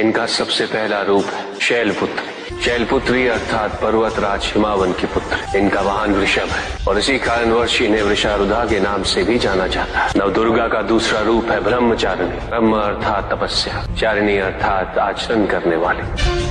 इनका सबसे पहला रूप है शैलपुत्री। शैलपुत्री अर्थात पर्वतराज हिमावन की पुत्र। इनका वाहन वृषभ है और इसी कारणवश इन्हें वृषारुधा के नाम से भी जाना जाता है। नवदुर्गा का दूसरा रूप है ब्रह्मचारिणी। ब्रह्म अर्थात तपस्या, चारिणी अर्थात आचरण करने वाली।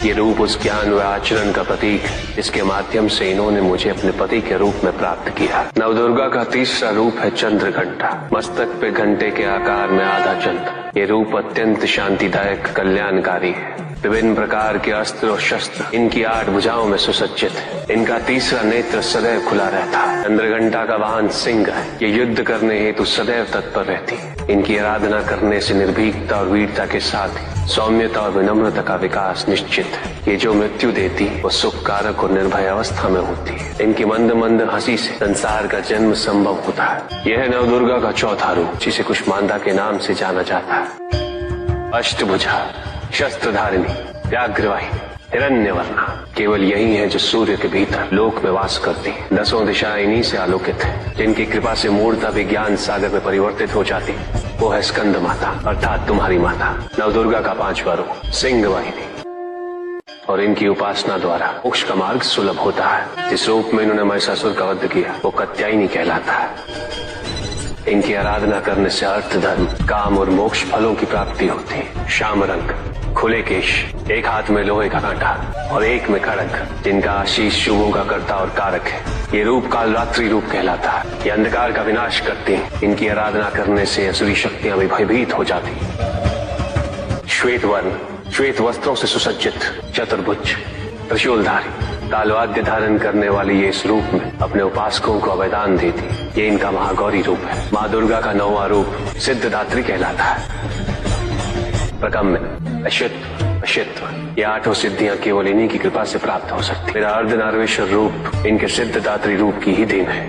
ये रूप उस ज्ञान व आचरण का प्रतीक है जिसके माध्यम से इन्होंने मुझे अपने पति के रूप में प्राप्त किया। नवदुर्गा का तीसरा रूप है चंद्रघंटा। मस्तक पे घंटे के आकार में आधा चंद्र। ये रूप अत्यंत शांतिदायक कल्याणकारी है। विभिन्न प्रकार के अस्त्र और शस्त्र इनकी 8 भुजाओं में सुसज्जित है। इनका तीसरा नेत्र सदैव खुला रहता है। चंद्रघंटा का वाहन सिंह है। ये युद्ध करने हेतु सदैव तत्पर रहती है। इनकी आराधना करने से निर्भीकता और वीरता के साथ ही सौम्यता और विनम्रता का विकास निश्चित है। ये जो मृत्यु देती वो सुख कारक और निर्भय अवस्था में होती है। इनकी मंद मंद हंसी से संसार का जन्म संभव होता है। यह है नवदुर्गा का चौथा रूप जिसे कुष्मांडा के नाम से जाना जाता है। अष्टभुजा, शस्त्रधारिणी, व्याघ्रवाहिनी, हिरण्यवर्णा। केवल यही है जो सूर्य के भीतर लोक में वास करती है। 10 दिशाएं इन्हीं से आलोकित है। जिनकी कृपा से मूर्ता भी ज्ञान सागर में परिवर्तित हो जाती, वो है स्कंद माता अर्थात तुम्हारी माता। नवदुर्गा का 5वां रूप सिंह वाहिनी और इनकी उपासना द्वारा मोक्ष का मार्ग सुलभ होता है। जिस रूप में इन्होंने महिषासुर का वध किया वो कात्यायनी कहलाता है। इनकी आराधना करने से अर्थ, धर्म, काम और मोक्ष फलों की प्राप्ति होती है। श्याम रंग, खुले केश, एक हाथ में लोहे का कांटा और एक में खड़ग, जिनका आशीष शुभों का कर्ता और कारक है। ये रूप कालरात्रि रूप कहलाता है। ये अंधकार का विनाश करती है। इनकी आराधना करने से असुरी शक्तियां भी भयभीत हो जाती। श्वेत वर्ण, श्वेत वस्त्रों से सुसज्जित, चतुर्भुज, त्रिशूलधारी, तालवाद्य धारण करने वाली ये इस रूप में अपने उपासकों को अभयदान देती। ये इनका महागौरी रूप है। माँ दुर्गा का 9वां रूप सिद्धदात्री कहलाता है। प्रकम्य, अशित्व, ये 8 सिद्धियां केवल इन्हीं की कृपा से प्राप्त हो सकती। मेरा अर्धनारीश्वर रूप इनके सिद्धदात्री रूप की ही देन है।